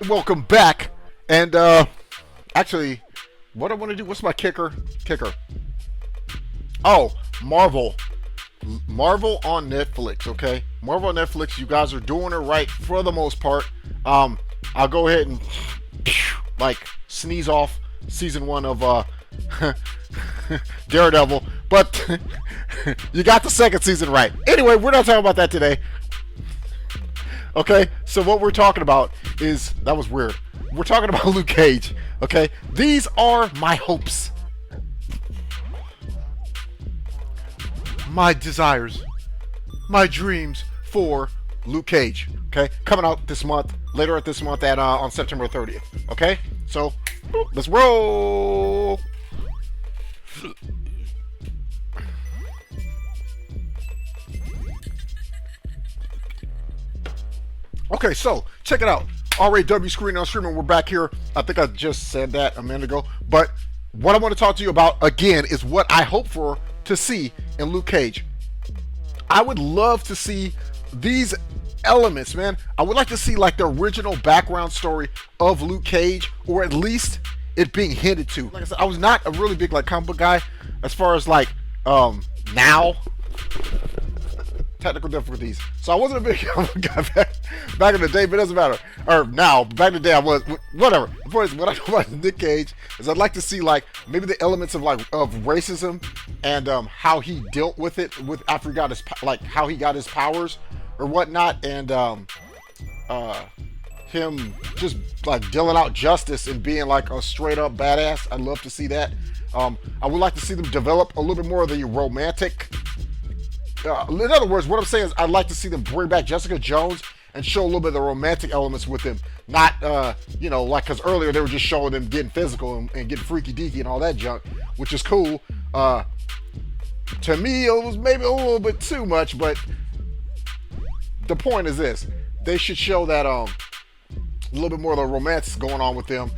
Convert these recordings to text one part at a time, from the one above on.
Welcome back. And actually, what I want to do? What's my kicker? Oh, Marvel. Marvel on Netflix. Okay, Marvel on Netflix. You guys are doing it right for the most part. I'll go ahead and like sneeze off season one of Daredevil, but you got the second season right. Anyway, we're not talking about that today. Okay, so what we're talking about is, that was weird. We're talking about Luke Cage. Okay, these are my hopes, my desires, my dreams for Luke Cage. Okay, coming out this month, later at this month at on September 30th. Okay, so let's roll. Okay, so check it out. review-Screenin'OnStreamin. We're back here. I think I just said that a minute ago. But what I want to talk to you about again is what I hope for to see in Luke Cage. I would love to see these elements, man. I would like to see like the original background story of Luke Cage, or at least it being hinted to. Like I said, I was not a really big like comic book guy as far as like now. Technical difficulties. So I wasn't a big guy back in the day, but it doesn't matter. Or now, back in the day I was. Whatever. What I know about Nick Cage is I'd like to see like maybe the elements of like of racism and how he dealt with it with after he got his like how he got his powers or whatnot, and him just like dealing out justice and being like a straight up badass. I'd love to see that. I would like to see them develop a little bit more of the romantic. In other words, what I'm saying is I'd like to see them bring back Jessica Jones and show a little bit of the romantic elements with him. Not, like, because earlier they were just showing them getting physical and getting freaky deaky and all that junk, which is cool. To me, it was maybe a little bit too much, but the point is this. They should show that a little bit more of the romance going on with them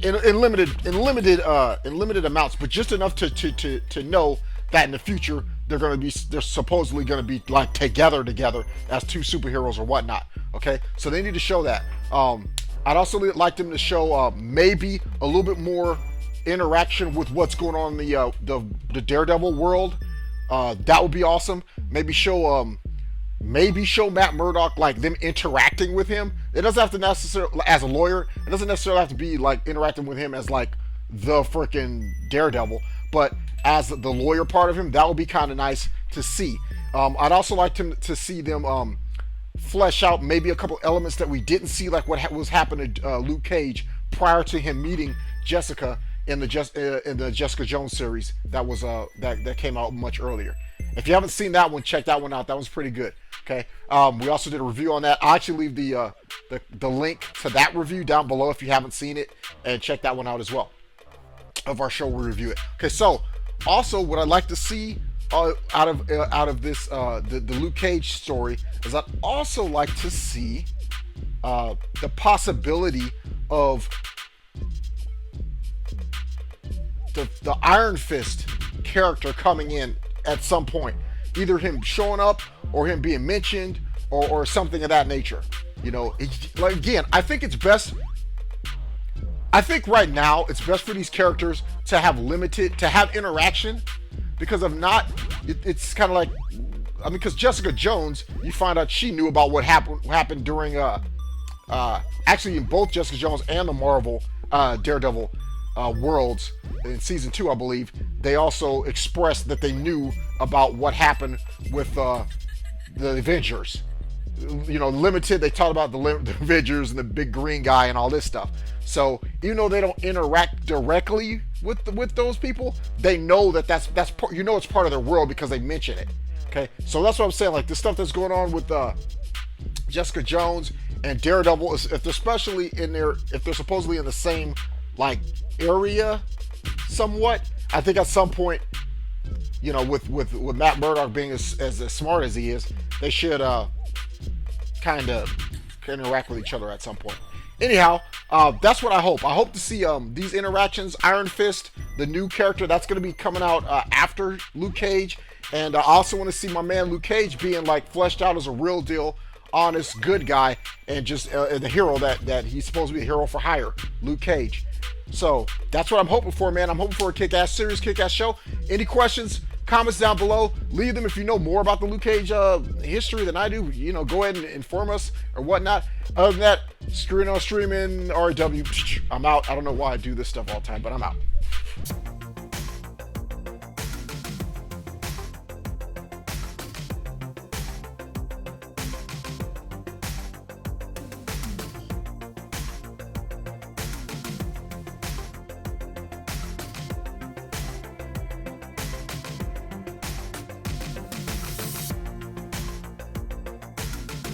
in limited amounts, but just enough to know that in the future they're supposedly gonna be like together as two superheroes or whatnot. Okay, so they need to show that. I'd also like them to show maybe a little bit more interaction with what's going on in the Daredevil world. That would be awesome. Maybe show Matt Murdock, like them interacting with him. It doesn't have to necessarily, as a lawyer, it doesn't necessarily have to be like interacting with him as like the freaking Daredevil, but as the lawyer part of him. That would be kind of nice to see. I'd also like to see them flesh out maybe a couple elements that we didn't see, like what was happening to Luke Cage prior to him meeting Jessica in the Jessica Jones series that was that came out much earlier. If you haven't seen that one, check that one out. That one's pretty good. Okay. We also did a review on that. I'll actually leave the link to that review down below if you haven't seen it, and check that one out as well. Of our show, we review it. Okay, so also what I'd like to see out of this the Luke Cage story is I'd also like to see the possibility of the Iron Fist character coming in at some point, either him showing up or him being mentioned or something of that nature. Like, again, I think right now it's best for these characters to have interaction, because if not, it's kind of like, because Jessica Jones, you find out she knew about what happened during actually in both Jessica Jones and the Marvel Daredevil worlds in season 2, I believe. They also expressed that they knew about what happened with the Avengers. Limited, they talked about the Avengers and the big green guy and all this stuff. So even though they don't interact directly with those people, they know that's it's part of their world because they mention it. Okay, so that's what I'm saying. Like the stuff that's going on with Jessica Jones and Daredevil, if they're supposedly in the same like area, somewhat. I think at some point, with Matt Murdock being as smart as he is, they should kind of interact with each other at some point. Anyhow, that's what I hope. I hope to see these interactions. Iron Fist, the new character that's going to be coming out after Luke Cage, and I also want to see my man Luke Cage being like fleshed out as a real deal honest, good guy, and just the hero that he's supposed to be a hero for hire, Luke Cage. So that's what I'm hoping for, man. I'm hoping for a kick-ass series, kick-ass show. Any questions, comments down below. Leave them if you know more about the Luke Cage history than I do. You know, go ahead and inform us or whatnot. Other than that, screwing on streaming, RW. I'm out. I don't know why I do this stuff all the time, but I'm out.